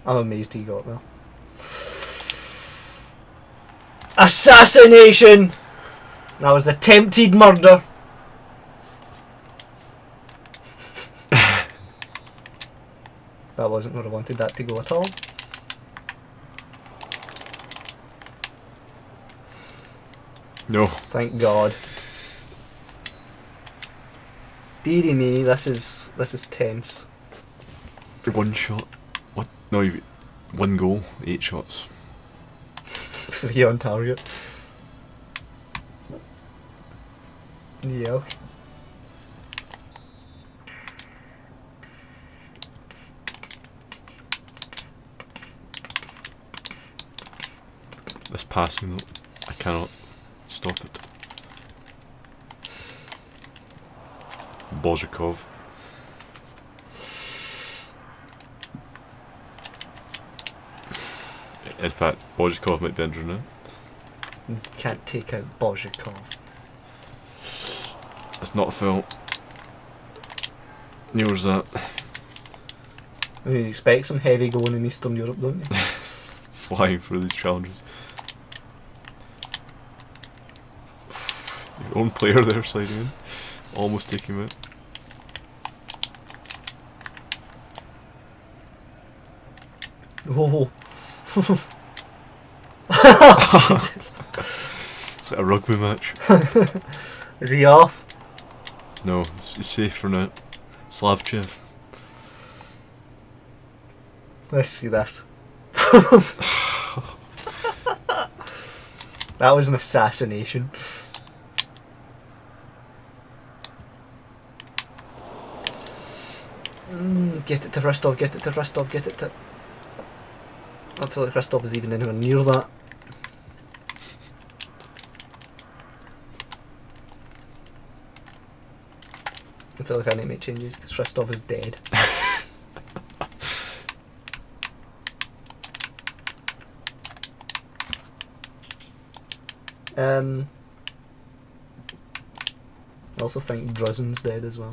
S1: I'm amazed he got there. Assassination! That was attempted murder. That wasn't where I wanted that to go at all.
S2: No.
S1: Thank God. Deary me, this is tense.
S2: One shot. What? No, you've 1 goal, 8 shots.
S1: 3 on target. Yeah.
S2: This passing though, I cannot stop it. Bozhikov. In fact, Bozhikov might be injured now.
S1: You can't take out Bozhikov.
S2: It's not a foul. Near's that.
S1: I mean, you expect some heavy going in Eastern Europe, don't you?
S2: Flying through these challenges. Your own player there sliding in. Almost taking him out.
S1: Oh. Jesus.
S2: It's like a rugby match.
S1: Is he off?
S2: No, it's safe for now. Slavchev.
S1: Let's see this. That was an assassination. Get it to Rostov, get it to Rostov, get it to... I don't feel like Rostov is even anywhere near that. I feel like I need to make changes because Rostov is dead. I also think Druzen's dead as well.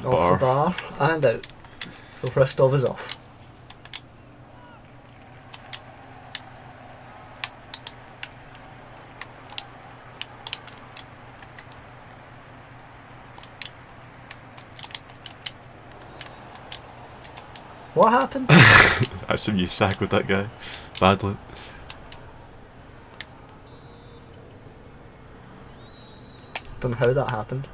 S1: Off the bar and out. So Rostov is off. What happened?
S2: I assume you tackled that guy badly.
S1: Don't know how that happened.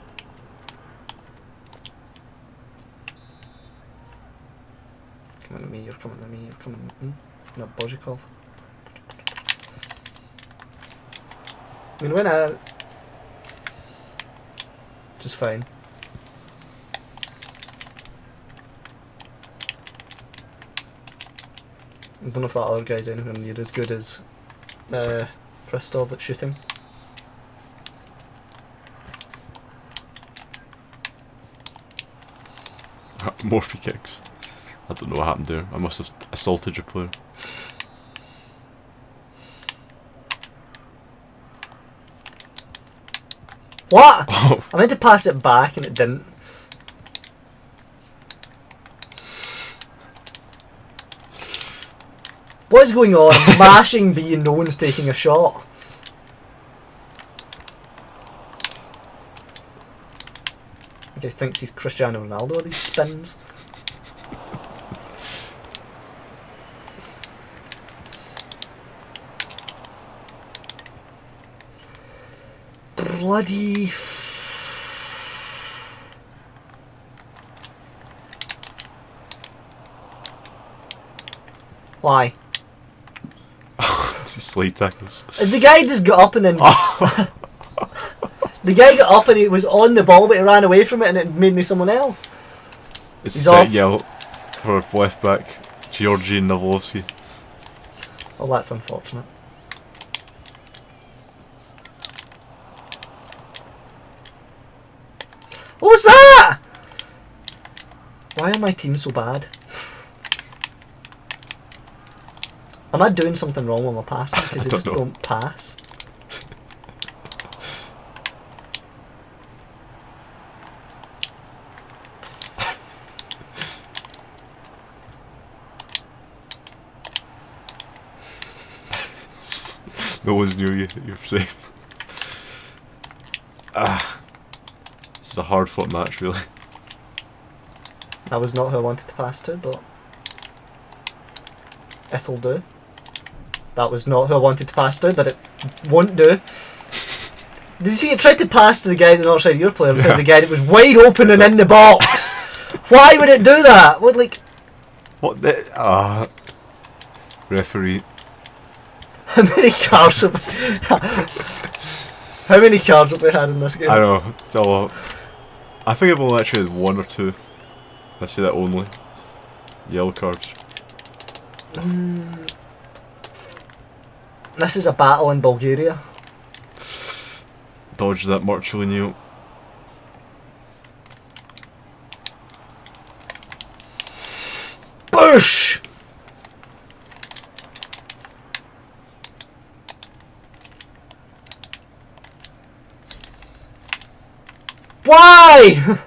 S1: Coming to me, you're coming to me, you're coming to me. No, Bozhikov. I mean, went out. Just fine. I don't know if that other guy's anywhere near as good as Christoph at shooting.
S2: More free kicks. I don't know what happened there. I must have assaulted your player.
S1: What?
S2: Oh.
S1: I meant to pass it back and it didn't. What is going on? Mashing B and no one's taking a shot. Okay, thinks he's Cristiano Ronaldo with these spins. Bloody... Why?
S2: Slide tackles.
S1: The guy just got up and then... The guy got up and he was on the ball but he ran away from it and it made me someone else.
S2: It's
S1: He's
S2: a
S1: off.
S2: set yellow for left back Georgi Navlovsky.
S1: Oh, that's unfortunate. What was that? Why are my teams so bad? Am I doing something wrong with my passing? Because they just don't pass.
S2: No one's near you. You're safe. This is a hard-fought match, really.
S1: That was not who I wanted to pass to, but it'll do. That was not who I wanted to pass to, but it won't do. Did you see it tried to pass to the guy on the other side of your player instead of the guy that was wide open and in the box? Why would it do that? What, like...
S2: What the... referee.
S1: How many cards have How many cards have we had in this game?
S2: I don't know. So, I think I've only actually had one or two. I say that only. Yellow cards.
S1: This is a battle in Bulgaria.
S2: Dodge that Marcelino.
S1: Bush! Why?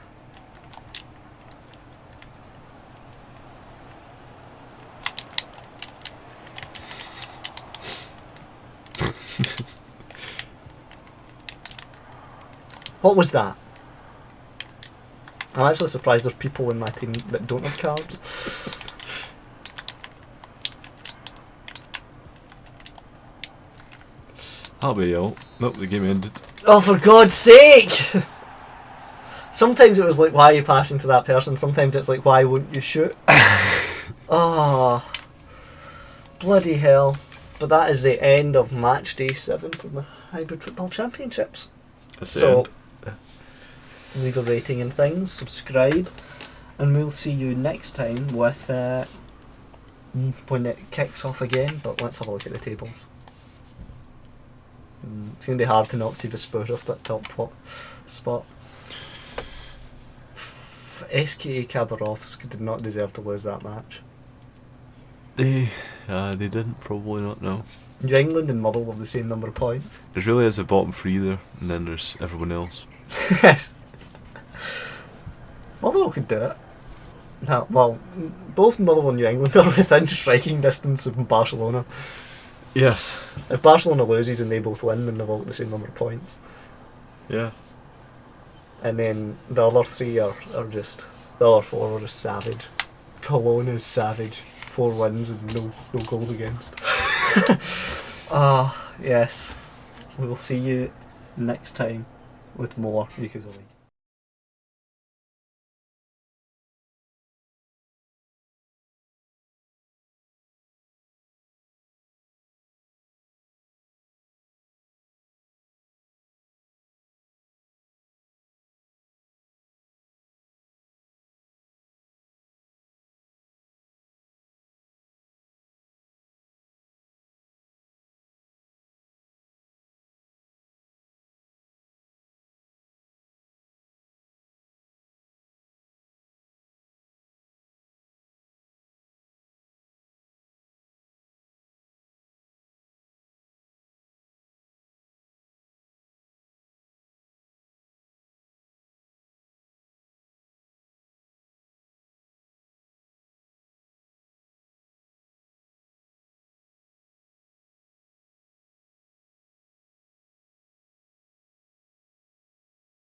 S1: What was that? I'm actually surprised there's people in my team that don't have cards.
S2: That'll be yellow. Nope, the game ended.
S1: Oh, for God's sake! Sometimes it was like, why are you passing to that person? Sometimes it's like, why wouldn't you shoot? Oh, bloody hell. But that is the end of match day 7 for the Hybrid Football Championships.
S2: That's the
S1: So,
S2: end.
S1: leave a rating and things, subscribe, and we'll see you next time with when it kicks off again. But let's have a look at the tables. It's going to be hard to not see the Spurs off that top spot. SKA-Khabarovsk did not deserve to lose that match.
S2: They didn't, probably not, no.
S1: New England and Motherwell have the same number of points.
S2: There's really is a bottom 3 there, and then there's everyone else.
S1: Yes. Motherwell could do it. No, well, both Motherwell and New England are within striking distance of Barcelona.
S2: Yes.
S1: If Barcelona loses and they both win, then they've all got the same number of points.
S2: Yeah.
S1: And then the other 3 are just... The other 4 are just savage. Cologne is savage. 4 wins and no goals against. Yes. We will see you next time with more Yakuza League.